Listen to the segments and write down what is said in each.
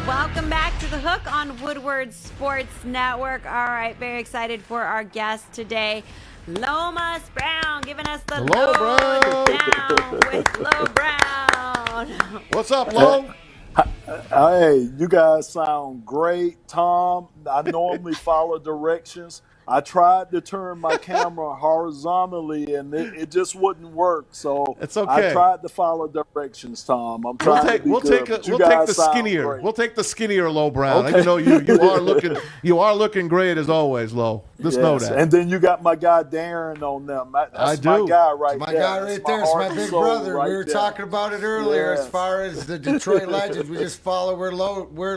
Welcome back to The Hook on Woodward Sports Network. All right, very excited for our guest today, Lomas Brown, giving us the lowdown with Lo Brown. What's up, Lo? Hey, you guys sound great, Tom. I normally follow directions. I tried to turn my camera horizontally, and it just wouldn't work. So It's okay. I tried to follow directions, Tom. I'm trying to be We'll good. take You the guys sound skinnier. great. We'll take the skinnier Lo Brown. Okay. You know you are looking great as always, Lo. Just know that. And then you got my guy Darren on them. That's I do. my guy right My there. guy That's right there. It's my big brother. Right We were there. talking about it earlier. Yes. As far as the Detroit Legends, we just follow where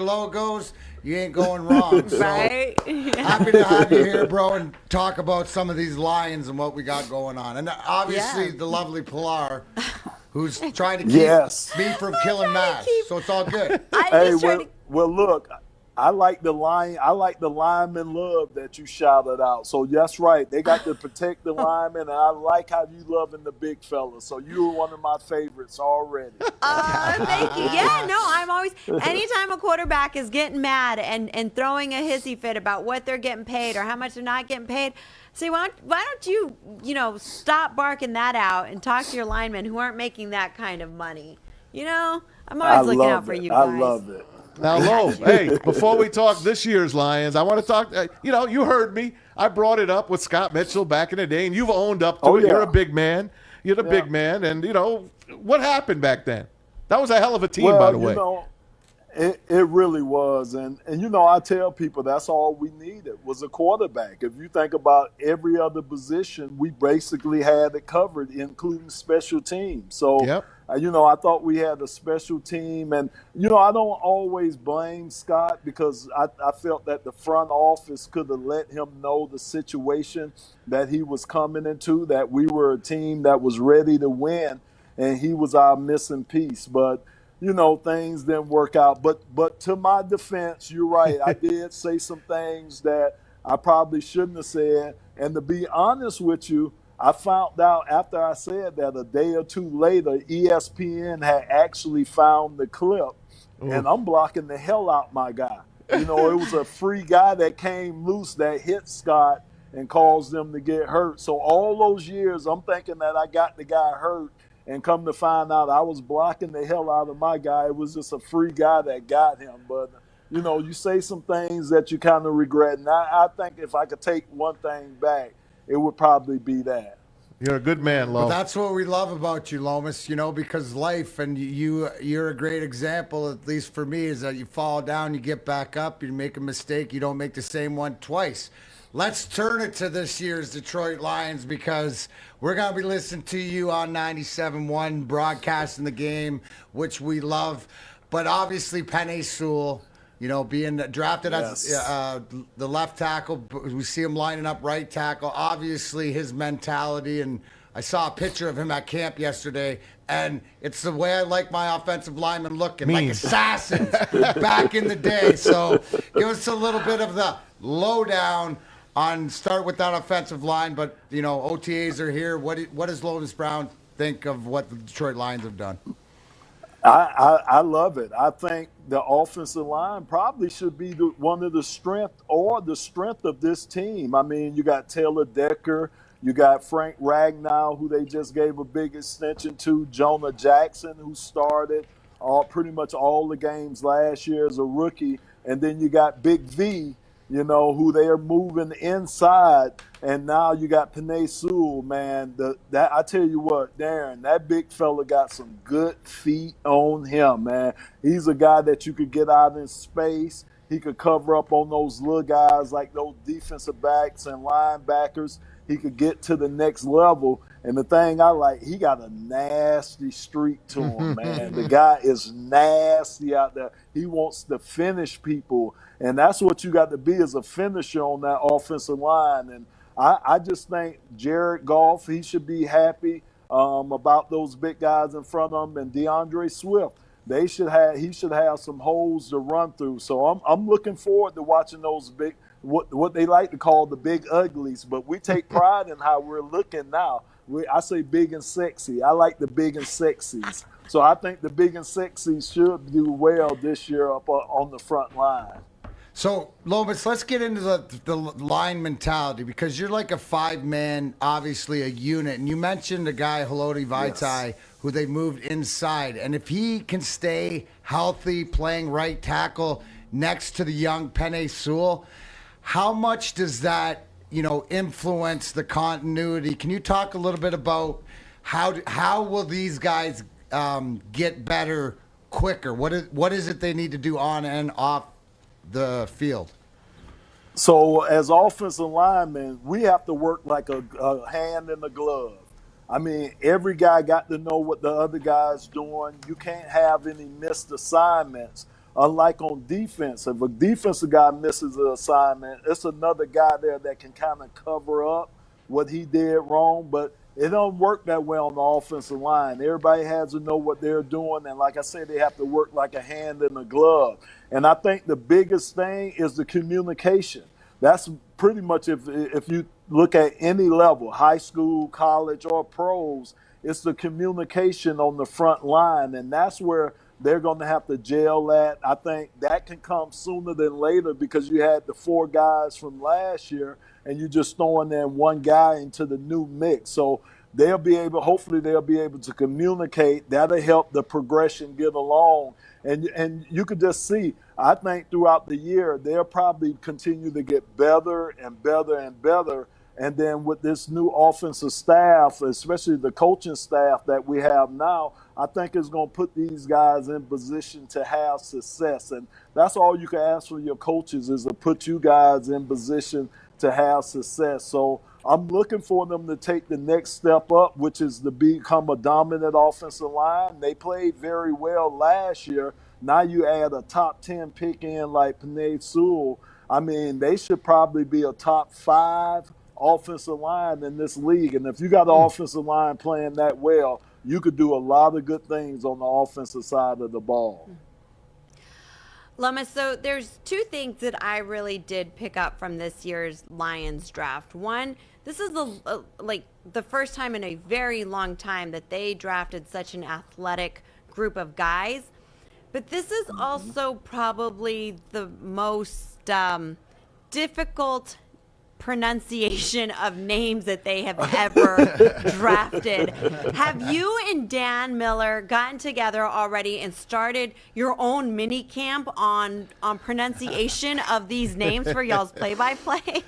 low goes. You ain't going wrong. So Right? happy to have you here, bro, and talk about some of these Lions and what we got going on. And obviously the lovely Pilar, who's trying to keep me from killing Matt. So it's all good. Well, look, I like the lineman love that you shouted out. So that's right. They got to protect the lineman, and I like how you loving the big fella. So you were one of my favorites already. Thank you. Yeah, no, I'm always, anytime a quarterback is getting mad and throwing a hissy fit about what they're getting paid or how much they're not getting paid, say, why don't you stop barking that out and talk to your linemen who aren't making that kind of money? I'm always looking out for you guys. I love it. Now, Lo, hey, before we talk this year's Lions, I want to talk, you heard me. I brought it up with Scott Mitchell back in the day, and you've owned up to it. Yeah. You're a big man. You're the big man. And, what happened back then? That was a hell of a team, by the way. It really was. And I tell people that's all we needed was a quarterback. If you think about every other position, we basically had it covered, including special teams. So, I thought we had a special team. And, I don't always blame Scott because I felt that the front office could have let him know the situation that he was coming into, that we were a team that was ready to win, and he was our missing piece. But, things didn't work out. But to my defense, you're right. I did say some things that I probably shouldn't have said. And to be honest with you, I found out after I said that a day or two later, ESPN had actually found the clip. Ooh. And I'm blocking the hell out my guy. It was a free guy that came loose that hit Scott and caused them to get hurt. So all those years, I'm thinking that I got the guy hurt. And come to find out, I was blocking the hell out of my guy. It was just a free guy that got him. But, you say some things that you kind of regret. And I think if I could take one thing back, it would probably be that. You're a good man, Lo. But that's what we love about you, Lomas, because life, and you're a great example, at least for me, is that you fall down, you get back up, you make a mistake, you don't make the same one twice. Let's turn it to this year's Detroit Lions because we're going to be listening to you on 97.1, broadcasting the game, which we love. But obviously, Penei Sewell, being drafted as the left tackle, we see him lining up right tackle. Obviously, his mentality, and I saw a picture of him at camp yesterday, and it's the way I like my offensive linemen looking, like assassins back in the day. So give us a little bit of the lowdown on start with that offensive line, but OTAs are here. What does Lomas Brown think of what the Detroit Lions have done? I love it. I think the offensive line probably should be one of the strength of this team. I mean, you got Taylor Decker, you got Frank Ragnow, who they just gave a big extension to, Jonah Jackson, who started pretty much all the games last year as a rookie, and then you got Big V, who they are moving inside. And now you got Penei Sewell, man. I tell you what, Darren, that big fella got some good feet on him, man. He's a guy that you could get out in space. He could cover up on those little guys like those defensive backs and linebackers. He could get to the next level. And the thing I like, he got a nasty streak to him, man. The guy is nasty out there. He wants to finish people. And that's what you got to be as a finisher on that offensive line. And I just think Jared Goff, he should be happy about those big guys in front of him, and DeAndre Swift. He should have some holes to run through. So I'm looking forward to watching those big, what they like to call the big uglies. But we take pride in how we're looking now. I say big and sexy. I like the big and sexies. So I think the big and sexies should do well this year up on the front line. So, Lomas, let's get into the line mentality because you're like a five-man, obviously a unit. And you mentioned a guy, Haloti Vaitai, who they moved inside. And if he can stay healthy, playing right tackle next to the young Penei Sewell, how much does that, influence the continuity? Can you talk a little bit about how will these guys get better quicker? What is it they need to do on and off the field? So as offensive linemen, we have to work like a hand in a glove. I mean, every guy got to know what the other guy's doing. You can't have any missed assignments. Unlike on defense, if a defensive guy misses an assignment, it's another guy there that can kind of cover up what he did wrong. But it don't work that way on the offensive line. Everybody has to know what they're doing. And like I said, they have to work like a hand in a glove. And I think the biggest thing is the communication. That's pretty much if you look at any level, high school, college, or pros, it's the communication on the front line. And that's where they're going to have to gel at. I think that can come sooner than later because you had the 4 guys from last year and you just throwing in one guy into the new mix. So hopefully they'll be able to communicate. That'll help the progression get along. And you could just see, I think throughout the year, they'll probably continue to get better and better and better. And then with this new offensive staff, especially the coaching staff that we have now, I think it's going to put these guys in position to have success. And that's all you can ask for your coaches is to put you guys in position to have success. So I'm looking for them to take the next step up, which is to become a dominant offensive line. They played very well last year. Now you add a top 10 pick in like Penei Sewell. I mean, they should probably be a top 5 offensive line in this league. And if you got an offensive line playing that well, you could do a lot of good things on the offensive side of the ball. Lomas, so there's 2 things that I really did pick up from this year's Lions draft. One, this is the first time in a very long time that they drafted such an athletic group of guys. But this is also probably the most difficult pronunciation of names that they have ever drafted. Have you and Dan Miller gotten together already and started your own mini camp on pronunciation of these names for y'all's play-by-play?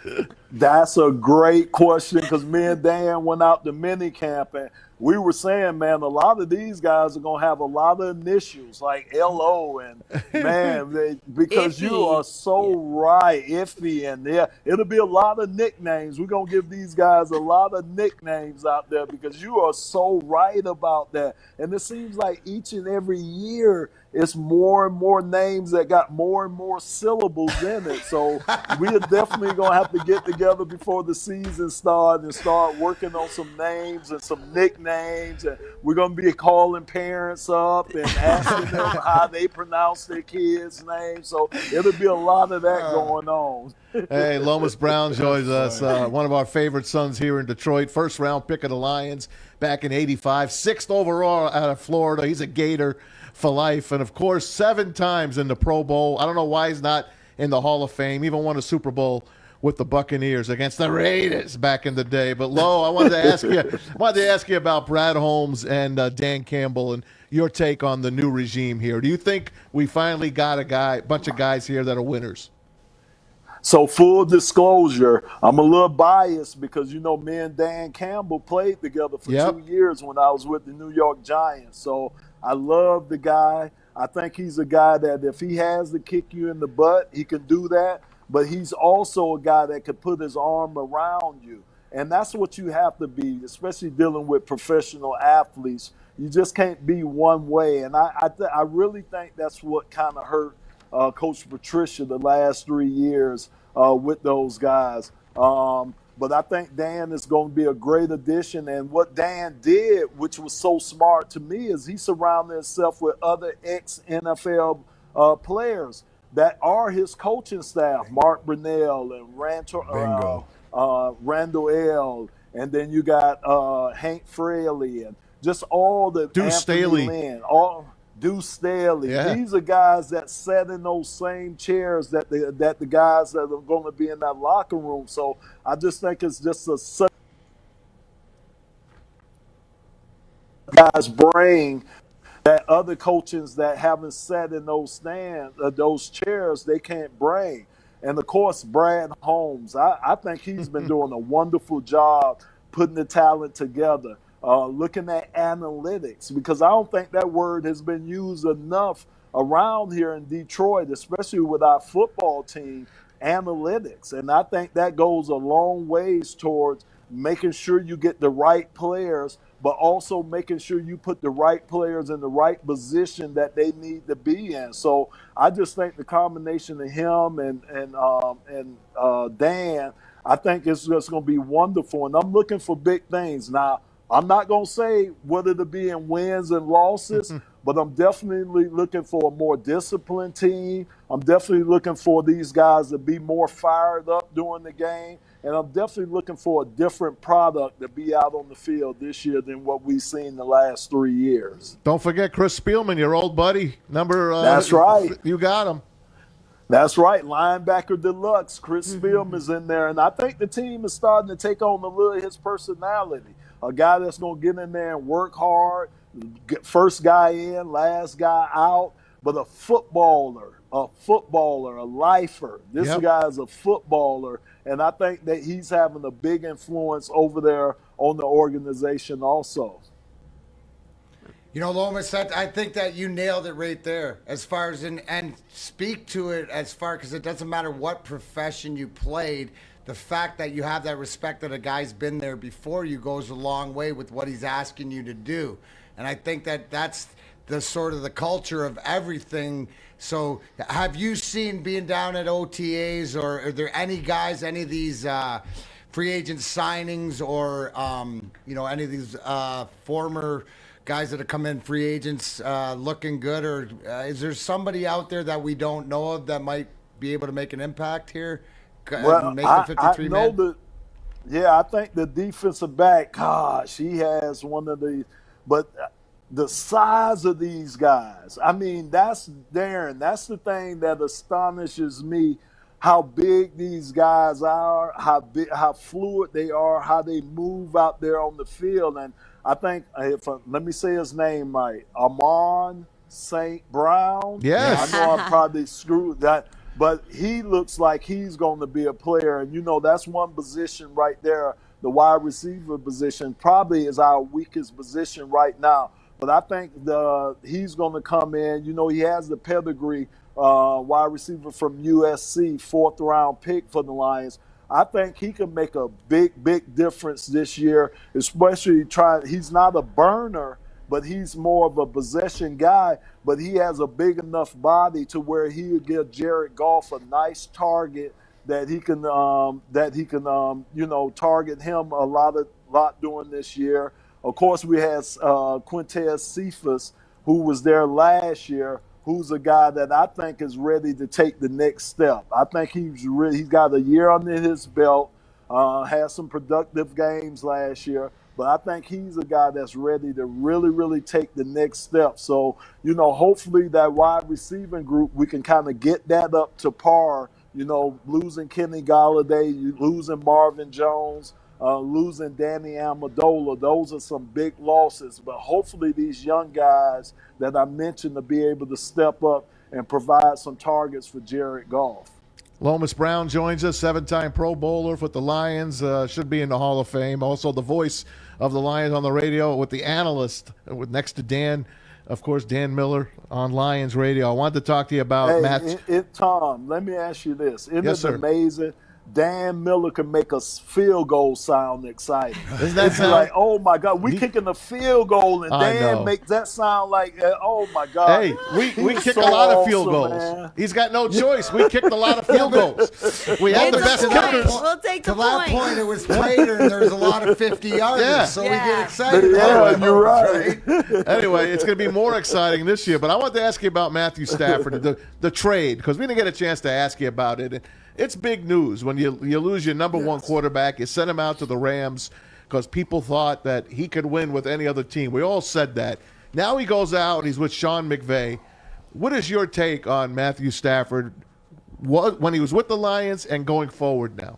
That's a great question because me and Dan went out to mini camp and we were saying, man, a lot of these guys are going to have a lot of initials like LO and, man, because you are so right, Iffy, and it'll be a lot of nicknames. We're going to give these guys a lot of nicknames out there because you are so right about that. And it seems like each and every year it's more and more names that got more and more syllables in it. So we're definitely going to have to get together before the season starts and start working on some names and some nicknames. And we're going to be calling parents up and asking them how they pronounce their kids' names. So it'll be a lot of that going on. Hey, Lomas Brown joins us, one of our favorite sons here in Detroit. First-round pick of the Lions back in '85, 6th overall out of Florida. He's a Gator for life. And, of course, 7 times in the Pro Bowl. I don't know why he's not in the Hall of Fame. Even won a Super Bowl with the Buccaneers against the Raiders back in the day. But, Lo, I wanted to ask you about Brad Holmes and Dan Campbell and your take on the new regime here. Do you think we finally got a bunch of guys here that are winners? So full disclosure, I'm a little biased because, me and Dan Campbell played together for 2 years when I was with the New York Giants. So I love the guy. I think he's a guy that if he has to kick you in the butt, he can do that. But he's also a guy that could put his arm around you. And that's what you have to be, especially dealing with professional athletes. You just can't be one way. And I really think that's what kind of hurt Coach Patricia the last 3 years with those guys. But I think Dan is going to be a great addition. And what Dan did, which was so smart to me, is he surrounded himself with other ex-NFL players that are his coaching staff, Mark Brunell and Randall L. and then you got Hank Fraley and just all the Deuce Anthony Staley. Lynn, all Deuce Staley. Yeah. These are guys that sat in those same chairs that the guys that are going to be in that locker room. So I just think it's just such guy's brain that other coaches that haven't sat in those chairs, they can't bring. And of course, Brad Holmes, I think he's been doing a wonderful job putting the talent together, looking at analytics, because I don't think that word has been used enough around here in Detroit, especially with our football team, analytics. And I think that goes a long ways towards making sure you get the right players, but also making sure you put the right players in the right position that they need to be in. So I just think the combination of him and Dan, I think it's just going to be wonderful. And I'm looking for big things. Now, I'm not going to say what it'll be in wins and losses, but I'm definitely looking for a more disciplined team. I'm definitely looking for these guys to be more fired up during the game. And I'm definitely looking for a different product to be out on the field this year than what we've seen the last 3 years. Don't forget Chris Spielman, your old buddy. That's right. You got him. That's right. Linebacker deluxe. Chris Spielman's in there. And I think the team is starting to take on a little of his personality. A guy that's going to get in there and work hard, get first guy in, last guy out, but a footballer, a lifer. This guy is a footballer. And I think that he's having a big influence over there on the organization also. You know, Lomas, I think that you nailed it right there as far as and speak to it as far, because it doesn't matter what profession you played. The fact that you have that respect that a guy's been there before you goes a long way with what he's asking you to do. And I think that that's the sort of the culture of everything. So have you seen, being down at OTAs, or are there any guys, any of these free agent signings, or, any of these former guys that have come in, free agents, looking good? Or is there somebody out there that we don't know of that might be able to make an impact here? Well, make the 53 I know men? I think the defensive back, gosh, he has one of the – but the size of these guys, I mean, that's Darren. That's the thing that astonishes me, how big these guys are, how fluid they are, how they move out there on the field. And I think, let me say his name right, Amon St. Brown. Yes. I know I probably screwed that. But he looks like he's going to be a player. And, that's one position right there, the wide receiver position, probably is our weakest position right now. But I think he's going to come in. He has the pedigree, wide receiver from USC, 4th-round pick for the Lions. I think he can make a big, big difference this year, especially he's not a burner, but he's more of a possession guy. But he has a big enough body to where he would give Jared Goff a nice target that he can target him a lot during this year. Of course, we had Quintez Cephas, who was there last year, who's a guy that I think is ready to take the next step. I think he's got a year under his belt, had some productive games last year, but I think he's a guy that's ready to really, really take the next step. So, hopefully that wide receiving group, we can kind of get that up to par, losing Kenny Golladay, losing Marvin Jones, losing Danny Amendola. Those are some big losses, but hopefully these young guys that I mentioned to be able to step up and provide some targets for Jared Goff. Lomas Brown joins us, 7-time Pro Bowler with the Lions, should be in the Hall of Fame. Also the voice of the Lions on the radio with the analyst, next to Dan, of course, Dan Miller on Lions Radio. I wanted to talk to you about Matt. Tom, let me ask you this. Isn't Yes, it sir. amazing? Dan Miller can make a field goal sound exciting. Doesn't that sound like, oh my God, we kicking a field goal, and Dan makes that sound like, oh my God. Hey, we He's kick so a lot of field awesome, goals. man. He's got no choice. We kicked a lot of field goals. We had the It's best a point. kickers. We'll take the To that point, it was later, and there was a lot of 50-yarders, Yeah. so we Yeah. get excited. Yeah, about you're those, right. Anyway, it's going to be more exciting this year. But I wanted to ask you about Matthew Stafford, the trade, because we didn't get a chance to ask you about it. It's big news when you lose your number one quarterback. You send him out to the Rams. because people thought that he could win with any other team. We all said that. Now he goes out and he's with Sean McVay. What is your take on Matthew Stafford when he was with the Lions and going forward now?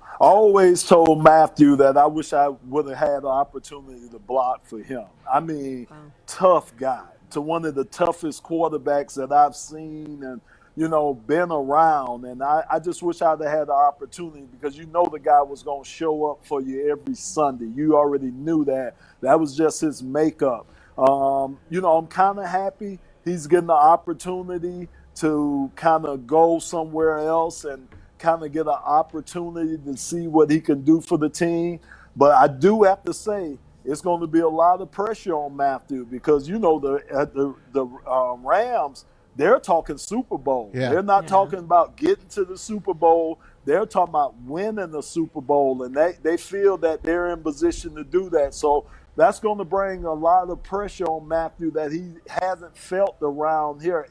I always told Matthew that I wish I would have had the opportunity to block for him. I mean, tough guy, to one of the toughest quarterbacks that I've seen and, been around. And I just wish I'd have had the opportunity because the guy was going to show up for you every Sunday. You already knew that. That was just his makeup. I'm kind of happy he's getting the opportunity to kind of go somewhere else and kind of get an opportunity to see what he can do for the team. But I do have to say it's going to be a lot of pressure on Matthew because, the Rams, they're talking Super Bowl. Yeah. They're not talking about getting to the Super Bowl. They're talking about winning the Super Bowl, and they feel that they're in position to do that. So that's going to bring a lot of pressure on Matthew that he hasn't felt around here,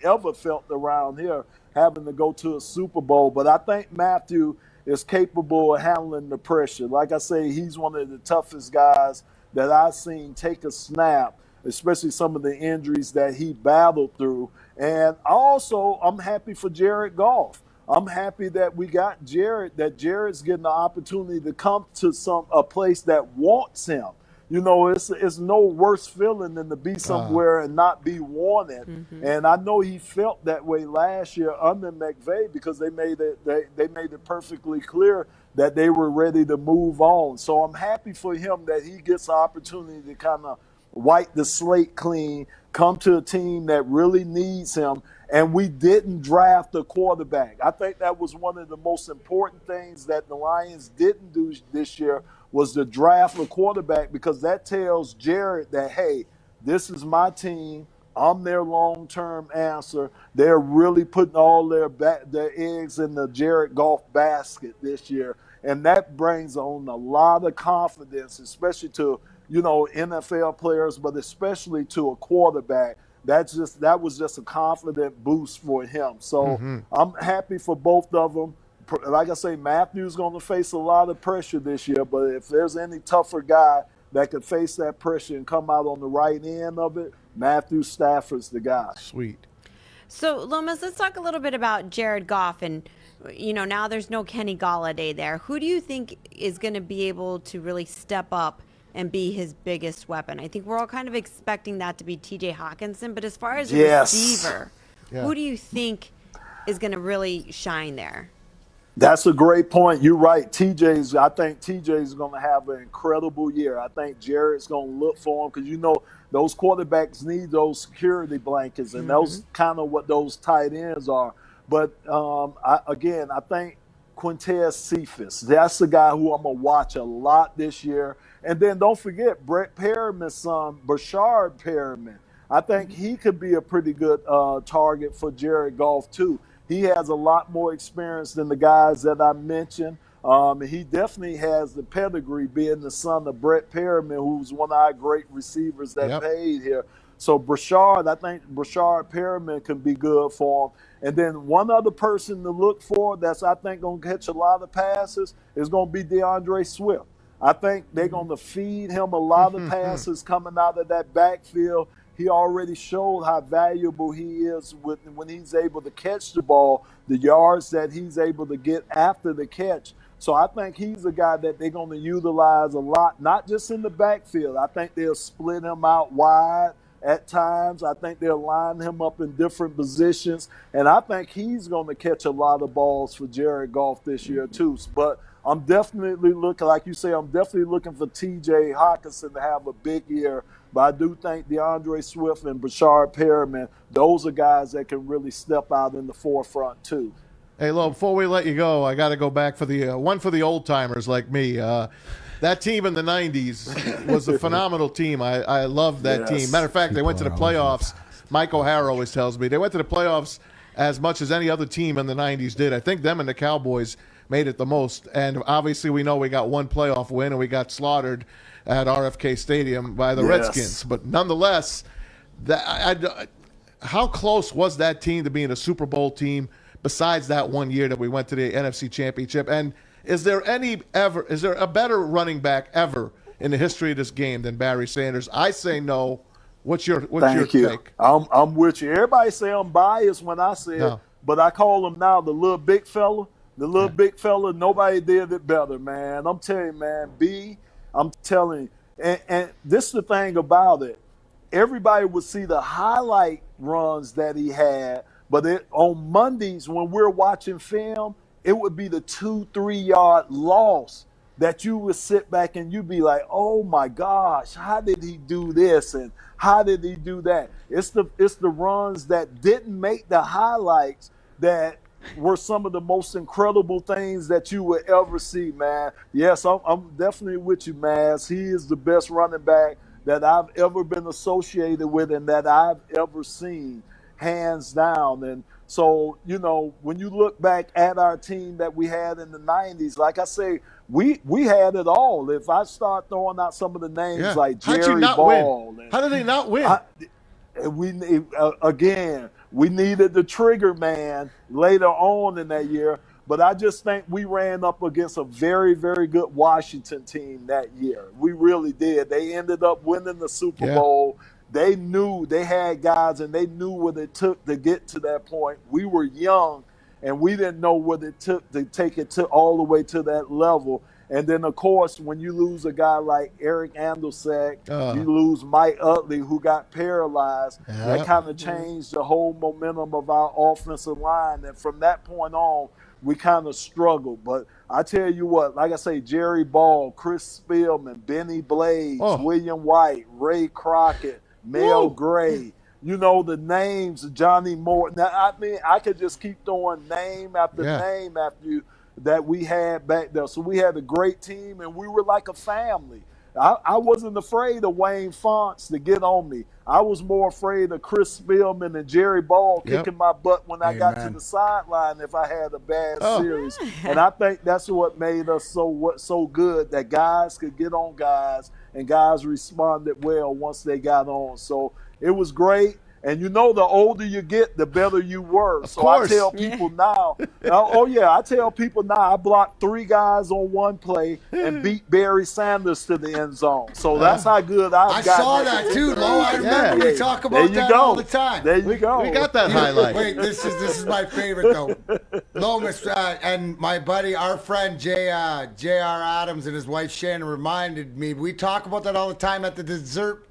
having to go to a Super Bowl. But I think Matthew is capable of handling the pressure. Like I say, he's one of the toughest guys that I've seen take a snap, especially some of the injuries that he battled through. And also, I'm happy for Jared Goff. I'm happy that we got Jared, that Jared's getting the opportunity to come to a place that wants him. It's no worse feeling than to be somewhere and not be wanted. Mm-hmm. And I know he felt that way last year under McVay because they made it perfectly clear that they were ready to move on. So I'm happy for him that he gets the opportunity to kind of wipe the slate clean, come to a team that really needs him. And we didn't draft a quarterback. I think that was one of the most important things that the Lions didn't do this year was to draft a quarterback because that tells Jared that, hey, this is my team. I'm their long-term answer. They're really putting all their eggs in the Jared Goff basket this year. And that brings on a lot of confidence, especially to, NFL players, but especially to a quarterback. That was just a confident boost for him. So I'm happy for both of them. Like I say, Matthew's going to face a lot of pressure this year, but if there's any tougher guy that could face that pressure and come out on the right end of it, Matthew Stafford's the guy. Sweet. So, Lomas, let's talk a little bit about Jared Goff. And, now there's no Kenny Golladay there. Who do you think is going to be able to really step up and be his biggest weapon? I think we're all kind of expecting that to be T.J. Hawkinson. But as far as a receiver, who do you think is going to really shine there? That's a great point. You're right. I think TJ's going to have an incredible year. I think Jared's going to look for him because, those quarterbacks need those security blankets, and those kind of what those tight ends are. But, I think Quintez Cephas, that's the guy who I'm going to watch a lot this year. And then don't forget Brett Perriman's son, Brashard Perriman. I think he could be a pretty good target for Jared Goff, too. He has a lot more experience than the guys that I mentioned. He definitely has the pedigree being the son of Brett Perriman, who's one of our great receivers that played here. So I think Brashard Perriman can be good for him. And then one other person to look for that's, I think, going to catch a lot of passes is going to be DeAndre Swift. I think they're going to feed him a lot of passes coming out of that backfield. He already showed how valuable he is when he's able to catch the ball, the yards that he's able to get after the catch. So I think he's a guy that they're going to utilize a lot, not just in the backfield. I think they'll split him out wide at times. I think they'll line him up in different positions. And I think he's going to catch a lot of balls for Jared Goff this year too. But I'm definitely looking, like you say, for T.J. Hawkinson to have a big year. But I do think DeAndre Swift and Brashard Perriman, those are guys that can really step out in the forefront too. Hey, Lo, before we let you go, I got to go back for the one for the old-timers like me. That team in the 90s was a phenomenal team. I loved that team. Matter of fact, they went to the playoffs. Mike O'Hara always tells me. They went to the playoffs as much as any other team in the 90s did. I think them and the Cowboys made it the most. And obviously we know we got one playoff win and we got slaughtered at RFK Stadium by the Redskins. But nonetheless, how close was that team to being a Super Bowl team besides that one year that we went to the NFC Championship? And Is there a better running back ever in the history of this game than Barry Sanders? I say no. What's your take? I'm with you. Everybody say I'm biased when I say it, but I call him now the little big fella. The little big fella, nobody did it better, man. I'm telling you, man, I'm telling you. And this is the thing about it. Everybody would see the highlight runs that he had, but on Mondays when we're watching film, it would be the 2-3 yard loss that you would sit back and you'd be like, oh my gosh, how did he do this? And how did he do that? It's the runs that didn't make the highlights that were some of the most incredible things that you would ever see, man. Yes, I'm definitely with you, Maz. He is the best running back that I've ever been associated with and that I've ever seen, hands down. And so, when you look back at our team that we had in the 90s, like I say, we had it all. If I start throwing out some of the names like Jerry Ball. How did they not win? We needed the trigger man later on in that year, but I just think we ran up against a very, very good Washington team that year. We really did. They ended up winning the Super Bowl. They knew they had guys, and they knew what it took to get to that point. We were young, and we didn't know what it took to take it to all the way to that level. And then, of course, when you lose a guy like Eric Andolsak, you lose Mike Utley, who got paralyzed. That kind of changed the whole momentum of our offensive line. And from that point on, we kind of struggled. But I tell you what, like I say, Jerry Ball, Chris Spielman, Benny Blades, William White, Ray Crockett, Mel Gray. The names, Johnny Moore. Now, I could just keep throwing name after name after you that we had back there. So we had a great team, and we were like a family. I wasn't afraid of Wayne Fonts to get on me. I was more afraid of Chris Spielman and Jerry Ball kicking my butt when I got to the sideline if I had a bad series. And I think that's what made us so good, that guys could get on guys, and guys responded well once they got on. So it was great. And the older you get, the better you were. So I tell people now, I tell people now, I blocked 3 guys on one play and beat Barry Sanders to the end zone. So that's how good I've got. I saw that too, Lo. I remember we talk about that all the time. There you go. We got that highlight. Wait, this is my favorite though. Lomas and my buddy, our friend J.R. Adams and his wife Shannon reminded me. We talk about that all the time at the dessert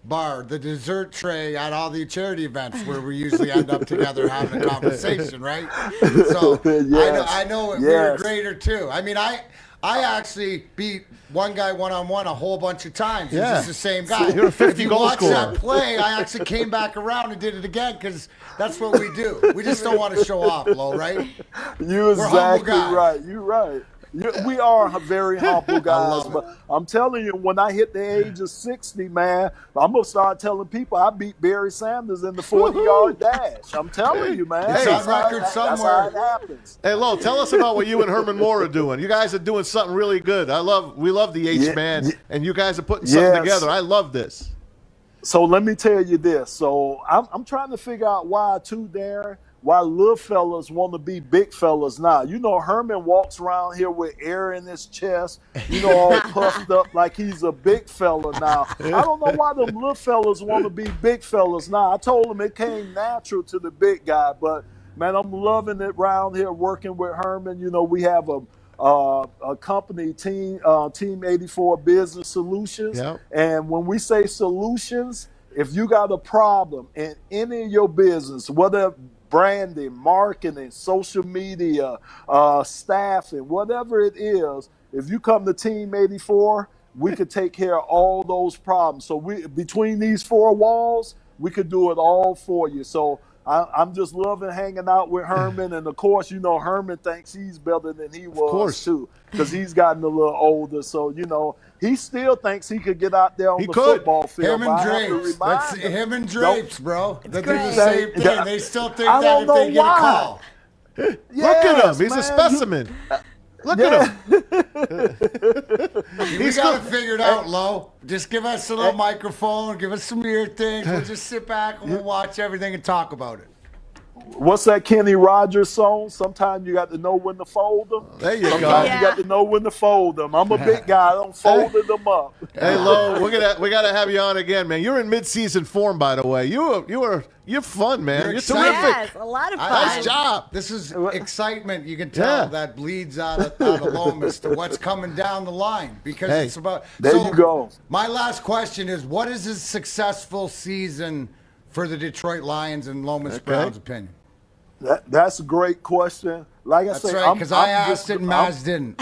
bar, the dessert tray at all the charity events where we usually end up together having a conversation, right? So I know we were greater too. I actually beat one guy one-on-one a whole bunch of times. He's just the same guy. So you're a 50 goal scorer. If you watch that play, I actually came back around and did it again because that's what we do. We just don't want to show off, Lo, right? You're exactly right. You're right. We are very humble guys, but I'm telling you, when I hit the age of 60, man, I'm going to start telling people I beat Barry Sanders in the 40-yard dash. I'm telling you, man. It's on record somewhere. That's how it happens. Hey, Lo, tell us about what you and Herman Moore are doing. You guys are doing something really good. We love the H-Man, and you guys are putting something together. I love this. So let me tell you this. So I'm trying to figure out why little fellas want to be big fellas now. Herman walks around here with air in his chest, all puffed up like he's a big fella now. I don't know why them little fellas want to be big fellas now. I told him it came natural to the big guy, but, man, I'm loving it around here working with Herman. We have a company, Team 84 Business Solutions. Yep. And when we say solutions, if you got a problem in any of your business, whether branding, marketing, social media, staffing, whatever it is, if you come to Team 84, we could take care of all those problems. So between these 4 walls, we could do it all for you. So I'm just loving hanging out with Herman. And, of course, Herman thinks he's better than he was, too, because he's gotten a little older. So, he still thinks he could get out there on the football field. Him and Drapes. That's him and Drapes, bro. They do the same thing. They still think that if they get a call. Look at him. He's a specimen. Look at him. We got it figured out, Lo. Just give us a little microphone. Give us some weird things. We'll just sit back and we'll watch everything and talk about it. What's that Kenny Rogers song? Sometimes you got to know when to fold them. There you go. Sometimes Yeah. you got to know when to fold them. I'm a big guy. I don't fold them up. Hey, Lo, we gotta have you on again, man. You're in mid-season form, by the way. You're fun, man. You're excited. terrific. Yes, a lot of fun. Nice job. This is excitement. You can tell Yeah. that bleeds out of Lomas to what's coming down the line because Hey, it's about. there you go. My last question is: what is a successful season for the Detroit Lions in Lomas Brown's opinion? That's a great question. Like I That's said, right, because I asked it and Maz didn't.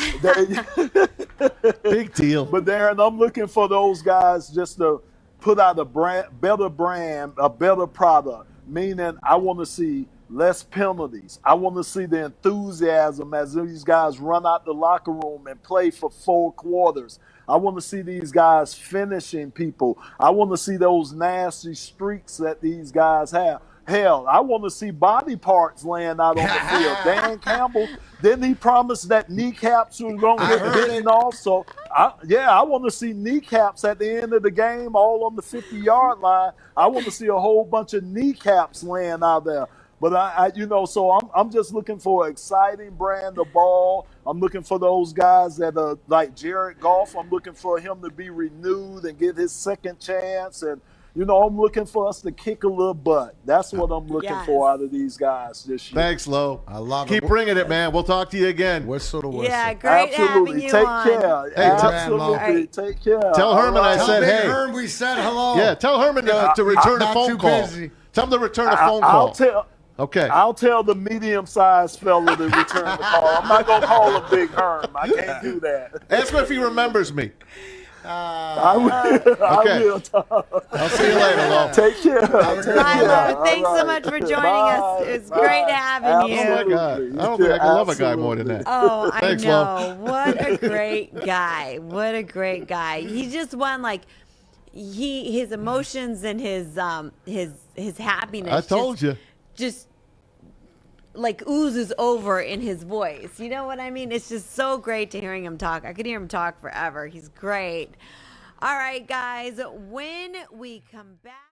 Big deal. But Darren, I'm looking for those guys just to put out a better brand, a better product. Meaning, I want to see less penalties. I want to see the enthusiasm as these guys run out the locker room and play for 4 quarters. I want to see these guys finishing people. I want to see those nasty streaks that these guys have. Hell, I want to see body parts laying out on the field. Dan Campbell, didn't he promise that kneecaps were going to get bitten off? So, I want to see kneecaps at the end of the game, all on the 50-yard line. I want to see a whole bunch of kneecaps laying out there. But so I'm just looking for an exciting brand of ball. I'm looking for those guys that are like Jared Goff. I'm looking for him to be renewed and get his second chance. And I'm looking for us to kick a little butt. That's what I'm looking for out of these guys this year. Thanks, Lo. I love Keep it. bringing it, man. We'll talk to you again. Whistle to whistle. Yeah, great having you Take on. care. Hey, Absolutely. Right. Take care. Tell Herman All I right. said, Big hey. Herm, we said hello. Yeah, tell Herman to return a not phone too call. busy. Tell him to return a phone call. Okay. I'll tell the medium-sized fella to return the call. I'm not going to call him Big Herm. I can't do that. Ask him if he remembers me. I Okay. will. I'll see you later, Lo. Take care. Take care. Milo, thanks All so right. much for joining Bye. us. It's Bye. great having you. Oh, my God. I don't think I can love a guy more than that. Oh, Thanks, I know. What a great guy. What a great guy. He just won his emotions and his happiness. I told you. Just oozes over in his voice. You know what I mean? It's just so great to hearing him talk. I could hear him talk forever. He's great. All right, guys, when we come back.